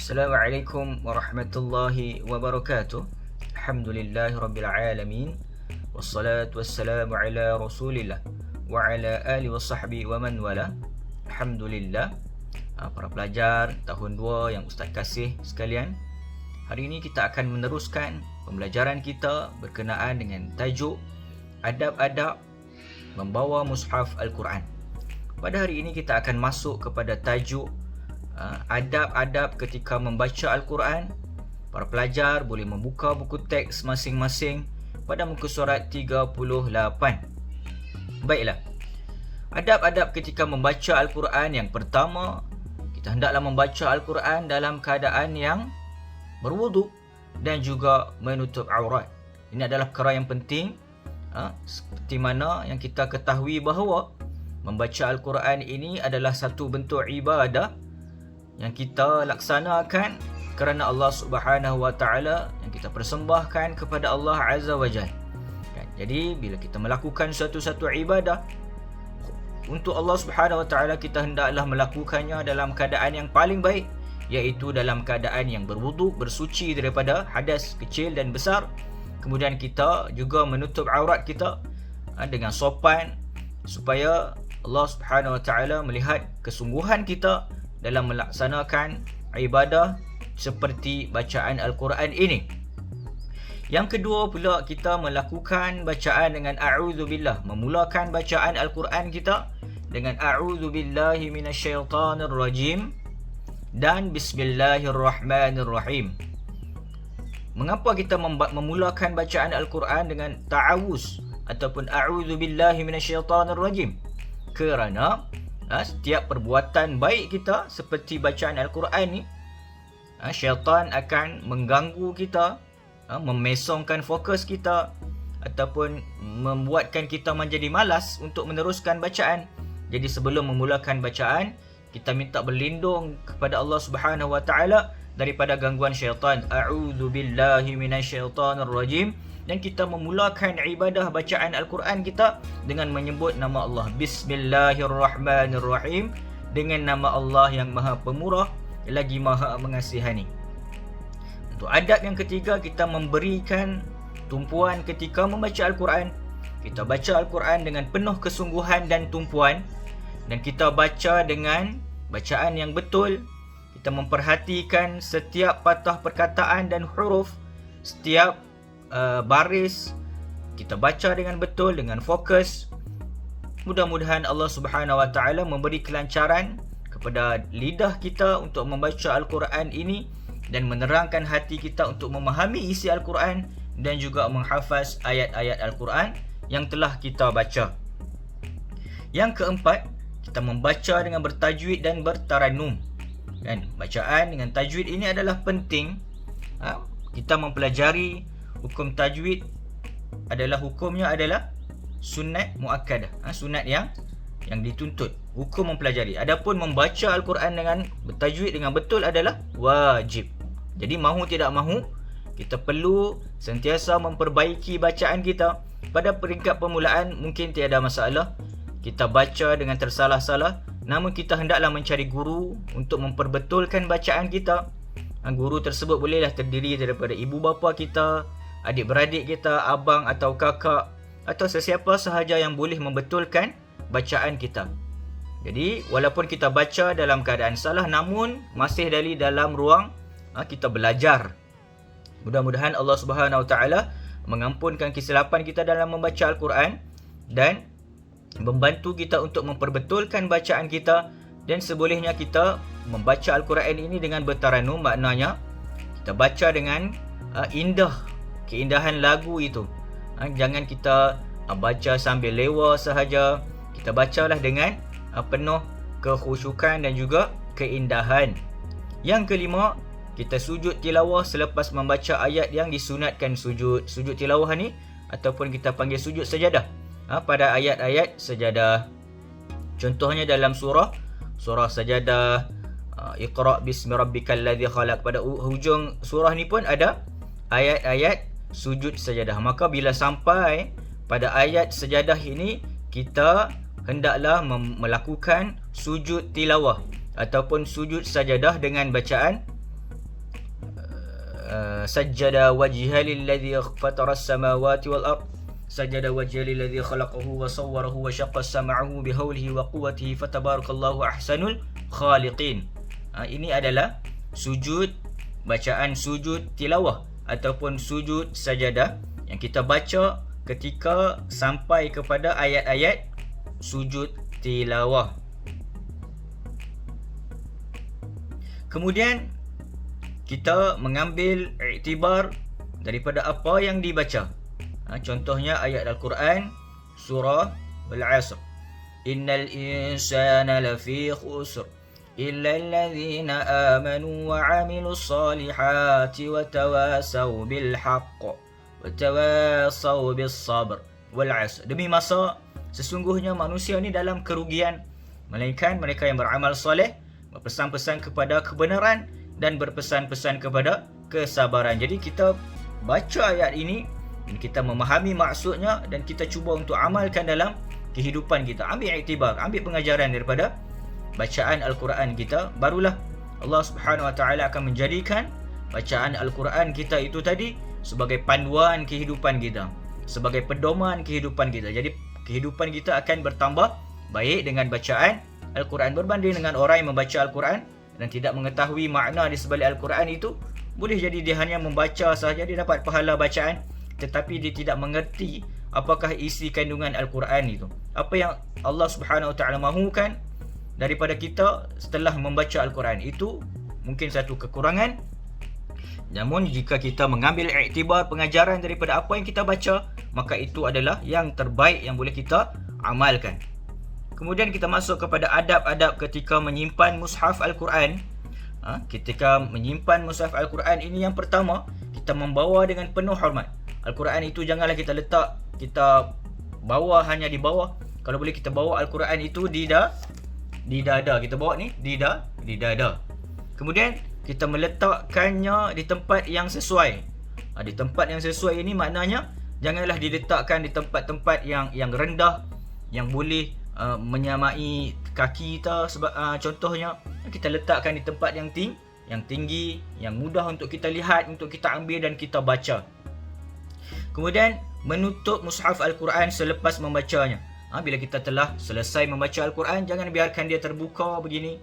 Assalamualaikum warahmatullahi wabarakatuh. Alhamdulillahi rabbil alamin. Wassalatu wassalamu ala rasulillah wa ala alihi wa sahbihi wa man wala. Alhamdulillah. Para pelajar tahun 2 yang Ustaz kasih sekalian, hari ini kita akan meneruskan pembelajaran kita berkenaan dengan tajuk adab-adab membawa mushaf Al-Quran. Pada hari ini kita akan masuk kepada tajuk adab-adab ketika membaca Al-Quran. Para pelajar boleh membuka buku teks masing-masing pada muka surat 38. Baiklah. Adab-adab ketika membaca Al-Quran. Yang pertama, kita hendaklah membaca Al-Quran dalam keadaan yang berwuduk dan juga menutup aurat. Ini adalah perkara yang penting. Seperti mana yang kita ketahui bahawa membaca Al-Quran ini adalah satu bentuk ibadah yang kita laksanakan kerana Allah Subhanahu wa taala, yang kita persembahkan kepada Allah Azza wa Jalla. Jadi bila kita melakukan satu-satu ibadah untuk Allah Subhanahu wa taala, kita hendaklah melakukannya dalam keadaan yang paling baik, iaitu dalam keadaan yang berwuduk, bersuci daripada hadas kecil dan besar. Kemudian kita juga menutup aurat kita dengan sopan, supaya Allah Subhanahu wa taala melihat kesungguhan kita dalam melaksanakan ibadah seperti bacaan Al-Quran ini. Yang kedua pula, kita melakukan bacaan dengan a'udzubillah, memulakan bacaan Al-Quran kita dengan a'udzubillahi minasyaitanirrajim dan bismillahirrahmanirrahim. Mengapa kita memulakan bacaan Al-Quran dengan ta'awuz ataupun a'udzubillahi minasyaitanirrajim? Kerana setiap perbuatan baik kita seperti bacaan Al-Quran ni, syaitan akan mengganggu kita, memesongkan fokus kita, ataupun membuatkan kita menjadi malas untuk meneruskan bacaan. Jadi sebelum memulakan bacaan, kita minta berlindung kepada Allah Subhanahu wa taala daripada gangguan syaitan. A'udzubillahi minasyaitanirrajim. Dan kita memulakan ibadah bacaan Al-Quran kita dengan menyebut nama Allah, Bismillahirrahmanirrahim, dengan nama Allah yang Maha Pemurah lagi Maha Mengasihani. Untuk adab yang ketiga, kita memberikan tumpuan ketika membaca Al-Quran. Kita baca Al-Quran dengan penuh kesungguhan dan tumpuan, dan kita baca dengan bacaan yang betul. Kita memperhatikan setiap patah perkataan dan huruf, setiap baris kita baca dengan betul, dengan fokus. Mudah-mudahan Allah Subhanahu wa taala memberi kelancaran kepada lidah kita untuk membaca Al-Quran ini dan menerangkan hati kita untuk memahami isi Al-Quran dan juga menghafaz ayat-ayat Al-Quran yang telah kita baca. Yang keempat, kita membaca dengan bertajwid dan bertarannum. Dan bacaan dengan tajwid ini adalah penting. Kita mempelajari hukum tajwid hukumnya adalah sunat muakkadah, sunat yang dituntut, hukum mempelajari. Adapun membaca Al-Quran dengan bertajwid dengan betul adalah wajib. Jadi mahu tidak mahu, kita perlu sentiasa memperbaiki bacaan kita. Pada peringkat permulaan mungkin tiada masalah, kita baca dengan tersalah-salah, namun kita hendaklah mencari guru untuk memperbetulkan bacaan kita. Guru tersebut bolehlah terdiri daripada ibu bapa kita, adik-beradik kita, abang atau kakak, atau sesiapa sahaja yang boleh membetulkan bacaan kita. Jadi walaupun kita baca dalam keadaan salah, namun masih dalam ruang kita belajar. Mudah-mudahan Allah Subhanahu wa taala mengampunkan kesilapan kita dalam membaca Al-Quran dan membantu kita untuk memperbetulkan bacaan kita. Dan sebolehnya kita membaca Al-Quran ini dengan bertarannum, maknanya kita baca dengan keindahan lagu itu. Jangan kita baca sambil lewa sahaja. Kita bacalah dengan penuh kekhusyukan dan juga keindahan. Yang kelima, kita sujud tilawah selepas membaca ayat yang disunatkan sujud. Sujud tilawah ni ataupun kita panggil sujud sajadah pada ayat-ayat sajadah. Contohnya dalam surah Sajadah, Iqra' bismi rabbikal ladzi khalaq. Pada hujung surah ni pun ada ayat-ayat sujud sajadah. Maka bila sampai pada ayat sajadah ini, kita hendaklah melakukan sujud tilawah ataupun sujud sajadah dengan bacaan sajjada wajha lilladhi fatara as-samawati wal ard sajjada wajha lilladhi khalaqahu wa sawwarahu wa syaqqa sam'ahu bihawlihi wa quwwatihi fatabarakallahu ahsanul khaliqin. Ini adalah sujud, bacaan sujud tilawah ataupun sujud sajadah yang kita baca ketika sampai kepada ayat-ayat sujud tilawah. Kemudian kita mengambil iktibar daripada apa yang dibaca. Contohnya ayat Al-Quran surah Al-Asr. Innal insana lafi khusr illa alladhina amanu wa 'amilus salihati wa tawasaw bil haqq wa tawasaw bis sabr wal 'asr. Demi masa sesungguhnya manusia ni dalam kerugian melainkan mereka yang beramal soleh, berpesan-pesan kepada kebenaran dan berpesan-pesan kepada kesabaran. Jadi kita baca ayat ini dan kita memahami maksudnya dan kita cuba untuk amalkan dalam kehidupan kita. Ambil iktibar, ambil pengajaran daripada bacaan Al-Quran kita, barulah Allah Subhanahu Wa Taala akan menjadikan bacaan Al-Quran kita itu tadi sebagai panduan kehidupan kita, sebagai pedoman kehidupan kita. Jadi kehidupan kita akan bertambah baik dengan bacaan Al-Quran berbanding dengan orang yang membaca Al-Quran dan tidak mengetahui makna di sebalik Al-Quran itu. Boleh jadi dia hanya membaca sahaja, dia dapat pahala bacaan, tetapi dia tidak mengerti apakah isi kandungan Al-Quran itu. Apa yang Allah Subhanahu Wa Taala mahukan daripada kita setelah membaca Al-Quran itu mungkin satu kekurangan. Namun jika kita mengambil iktibar pengajaran daripada apa yang kita baca, maka itu adalah yang terbaik yang boleh kita amalkan. Kemudian kita masuk kepada adab-adab ketika menyimpan mushaf Al-Quran. Ketika menyimpan mushaf Al-Quran ini, yang pertama, kita membawa dengan penuh hormat. Al-Quran itu janganlah kita letak, kita bawa hanya di bawah. Kalau boleh kita bawa Al-Quran itu di dada. Kita bawa ni di dada. Kemudian kita meletakkannya di tempat yang sesuai. Di tempat yang sesuai ini maknanya janganlah diletakkan di tempat-tempat yang rendah, yang boleh menyamai kaki kita. Sebab contohnya kita letakkan di tempat yang tinggi, yang mudah untuk kita lihat, untuk kita ambil dan kita baca. Kemudian menutup mushaf Al-Quran selepas membacanya. Bila kita telah selesai membaca Al-Quran, jangan biarkan dia terbuka begini.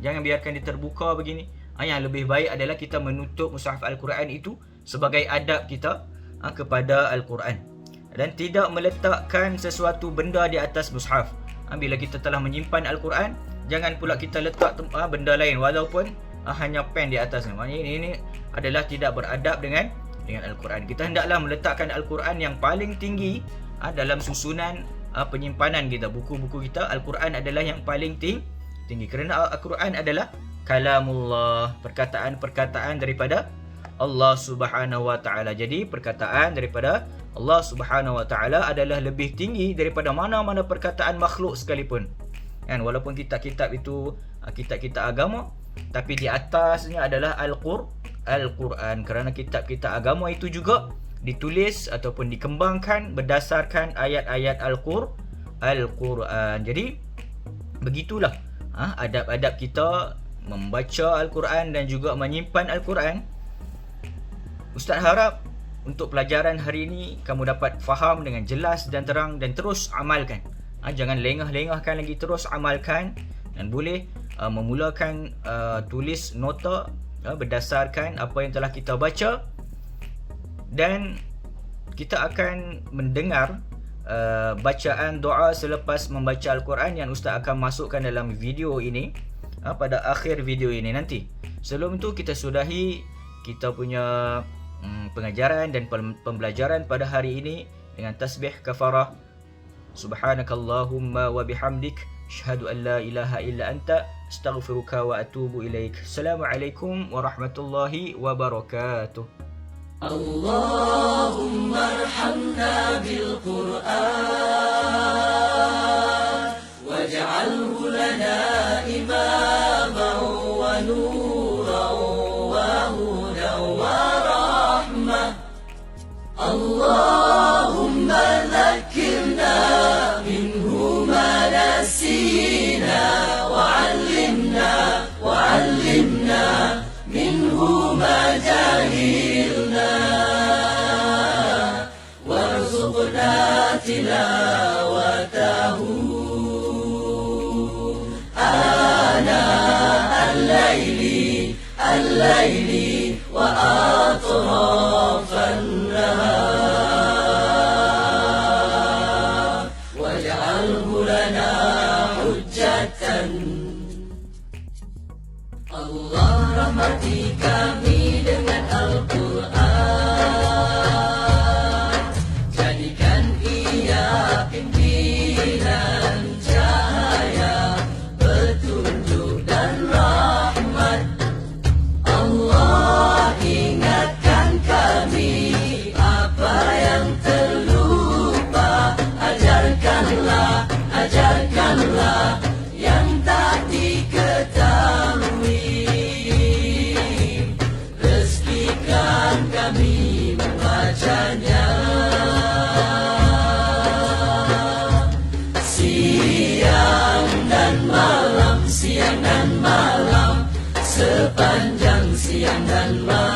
Jangan biarkan dia terbuka begini. Yang lebih baik adalah kita menutup mushaf Al-Quran itu sebagai adab kita kepada Al-Quran. Dan tidak meletakkan sesuatu benda di atas mushaf. Bila kita telah menyimpan Al-Quran, jangan pula kita letak benda lain walaupun hanya pen di atasnya. Ini adalah tidak beradab dengan Al-Quran. Kita hendaklah meletakkan Al-Quran yang paling tinggi dalam susunan penyimpanan kita. Buku-buku kita, Al-Quran adalah yang paling tinggi. Kerana Al-Quran adalah kalamullah, perkataan-perkataan daripada Allah Subhanahu Wa Taala. Jadi perkataan daripada Allah Subhanahu Wa Taala adalah lebih tinggi daripada mana-mana perkataan makhluk sekalipun. Walaupun kitab-kitab itu kitab-kitab agama, tapi di atasnya adalah Al-Quran. Kerana kitab-kitab agama itu juga ditulis ataupun dikembangkan berdasarkan ayat-ayat Al-Quran. Jadi begitulah adab-adab kita membaca Al-Quran dan juga menyimpan Al-Quran. Ustaz harap untuk pelajaran hari ini kamu dapat faham dengan jelas dan terang dan terus amalkan. Jangan lengah-lengahkan lagi, terus amalkan dan boleh memulakan tulis nota berdasarkan apa yang telah kita baca. Dan kita akan mendengar bacaan doa selepas membaca Al-Quran yang Ustaz akan masukkan dalam video ini pada akhir video ini nanti. Sebelum itu kita sudahi kita punya pengajaran dan pembelajaran pada hari ini dengan tasbih kafarah. Subhanakallahumma wa bihamdik, asyhadu an la ilaha illa anta, astaghfiruka wa atubu ilaik. Assalamualaikum warahmatullahi wabarakatuh. Allahumma arhamna bil Qur'an waj'alhu lana imaman wa nuran wa hudan wa rahmah. Allahumma dhakkirna minhu ma nasina wa 'allimna minhu ma jahilna. الليل وأطراف النهار واجعله لنا حجة. Allah rahmati kami dengan Al-Quran, jadikan ia pimpinan cahaya, petunjuk dan rahmat. Allah ingatkan kami apa yang terlupa, ajarkanlah yang tak diketahui. Rezekikan kami membacanya siang dan malam, sepanjang siang dan malam.